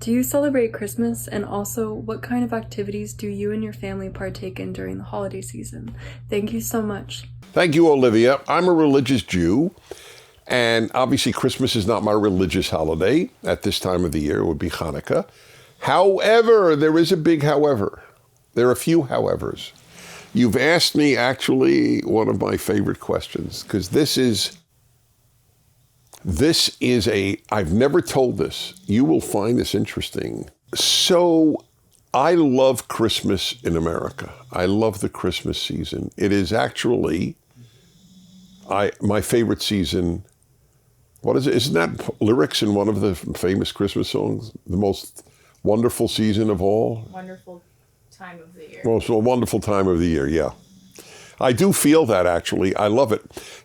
Do you celebrate Christmas? And also, what kind of activities do you and your family partake in during the holiday season? Thank you so much. Thank you, Olivia. I'm a religious Jew, and obviously Christmas is not my religious holiday. At this time of the year, it would be Hanukkah. However, there is a big however. There are a few howevers. You've asked me actually one of my favorite questions, because this is I've never told this. You will find this interesting. So I love Christmas in America. I love the Christmas season. It is actually my favorite season. What is it? Isn't that lyrics in one of the famous Christmas songs? The most wonderful season of all? Wonderful time of the year. Well, it's a wonderful time of the year, yeah. I do feel that, actually. I love it.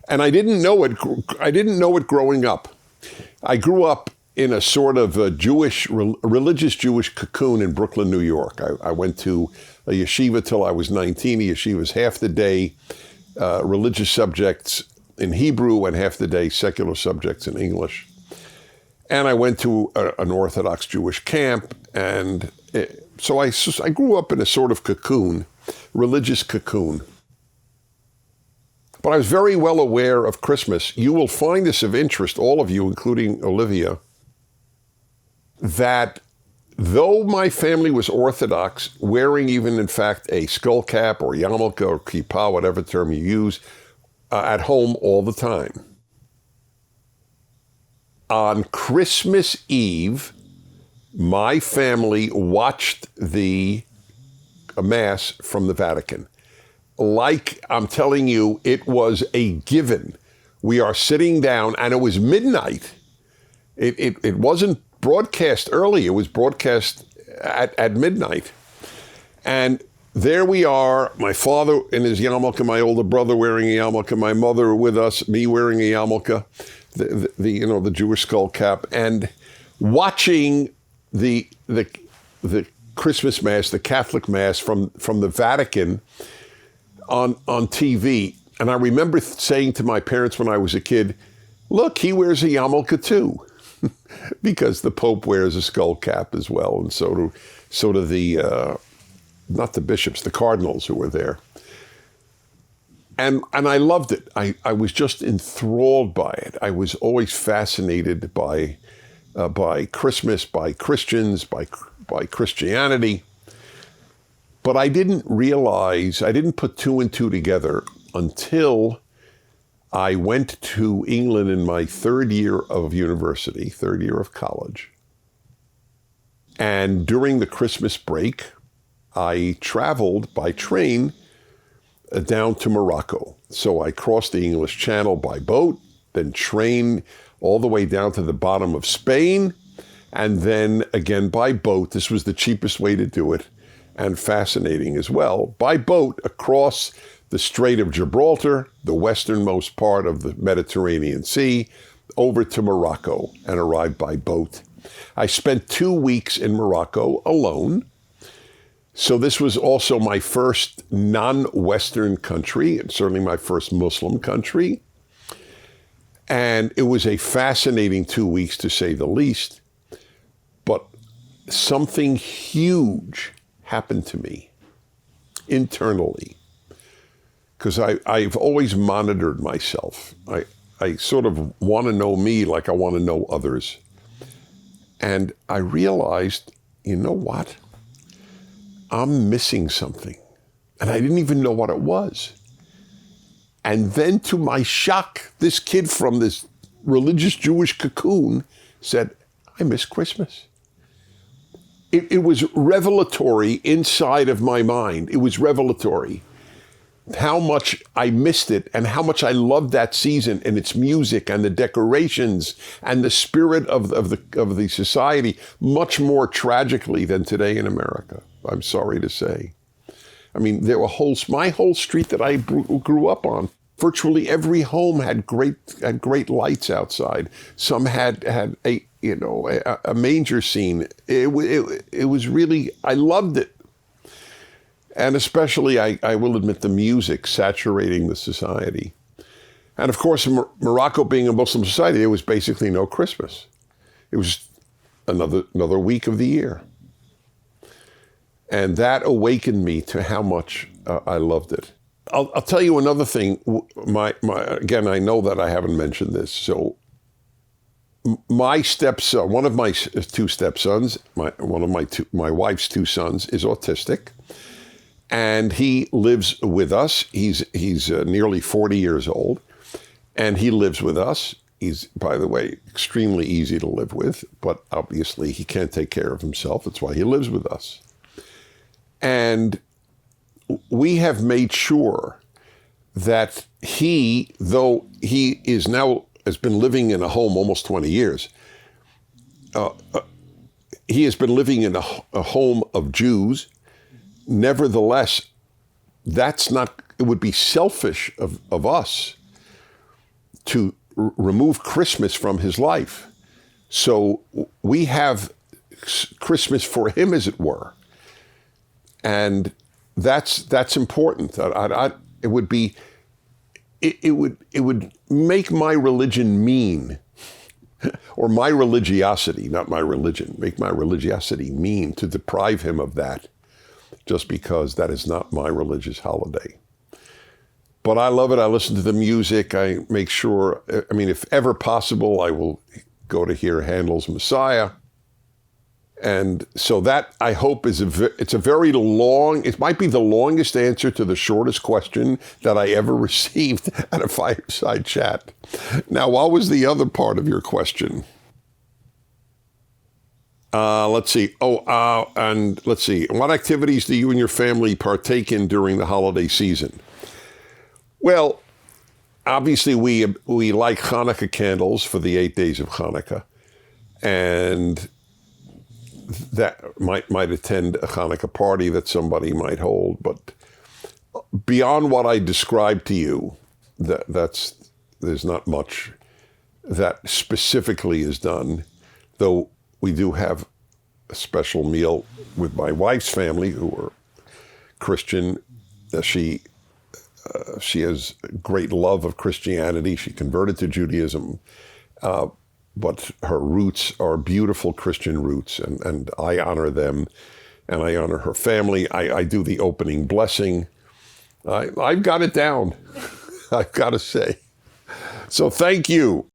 And I didn't know it growing up. I grew up in a sort of a religious Jewish cocoon in Brooklyn, New York. I went to a yeshiva till I was 19. A yeshiva was half the day religious subjects in Hebrew and half the day secular subjects in English. And I went to an Orthodox Jewish camp. And so I grew up in a sort of cocoon, religious cocoon. But I was very well aware of Christmas. You will find this of interest, all of you, including Olivia, that though my family was Orthodox, wearing even, in fact, a skull cap or yarmulke or kippah, whatever term you use, at home all the time. On Christmas Eve, my family watched the Mass from the Vatican. Like I'm telling you, it was a given. We are sitting down, and it was midnight. It wasn't broadcast early. It was broadcast at midnight. And there we are, my father in his yarmulke, my older brother wearing a yarmulke, my mother with us, me wearing a yarmulke, the Jewish skull cap, and watching the Christmas Mass, the Catholic Mass from the Vatican on TV. And I remember saying to my parents when I was a kid, look, he wears a yarmulke too, because the Pope wears a skull cap as well, and so do the not the bishops, the cardinals who were there. And I loved it. I was just enthralled by it. I was always fascinated by Christmas, by Christians, by Christianity. But I didn't put two and two together until I went to England in my third year of university, third year of college. And during the Christmas break, I traveled by train down to Morocco. So I crossed the English Channel by boat, then train all the way down to the bottom of Spain, and then again by boat. This was the cheapest way to do it, and fascinating as well, by boat across the Strait of Gibraltar, the westernmost part of the Mediterranean Sea, over to Morocco, and arrived by boat. I spent 2 weeks in Morocco alone. So this was also my first non-Western country, and certainly my first Muslim country. And it was a fascinating 2 weeks, to say the least. But something huge happened to me internally, because I've always monitored myself. I sort of want to know me like I want to know others. And I realized, you know what? I'm missing something. And I didn't even know what it was. And then to my shock, this kid from this religious Jewish cocoon said, I miss Christmas. It was revelatory inside of my mind. It was revelatory. How much I missed it and how much I loved that season and its music and the decorations and the spirit of the society, much more tragically than today in America, I'm sorry to say. I mean, there were my whole street that I grew up on, virtually every home had great lights outside. Some had a manger scene. It was really, I loved it. And especially, I will admit, the music saturating the society. And of course, in Morocco being a Muslim society, there was basically no Christmas. It was another week of the year. And that awakened me to how much I loved it. I'll tell you another thing. Again, I know that I haven't mentioned this. So my stepson, one of my two stepsons, my wife's two sons is autistic, and he lives with us. He's nearly 40 years old, and he lives with us. He's, by the way, extremely easy to live with, but obviously he can't take care of himself. That's why he lives with us. And we have made sure that he, though he has been living in a home almost 20 years, he has been living in a home of Jews. Nevertheless, it would be selfish of us to remove Christmas from his life. So we have Christmas for him, as it were. And that's important. It would make my religion mean, or my religiosity, not my religion, make my religiosity mean to deprive him of that, just because that is not my religious holiday. But I love it. I listen to the music. I make sure, if ever possible, I will go to hear Handel's Messiah. And so that, I hope, it's a very long, it might be the longest answer to the shortest question that I ever received at a fireside chat. Now, what was the other part of your question? Let's see. And let's see. What activities do you and your family partake in during the holiday season? Well, obviously we like Hanukkah candles for the 8 days of Hanukkah, and that might attend a Hanukkah party that somebody might hold. But beyond what I described to you, there's not much that specifically is done, though we do have a special meal with my wife's family, who are Christian. She has great love of Christianity. She converted to Judaism, but her roots are beautiful Christian roots, and I honor them, and I honor her family. I do the opening blessing. I've got it down, I've got to say. So thank you.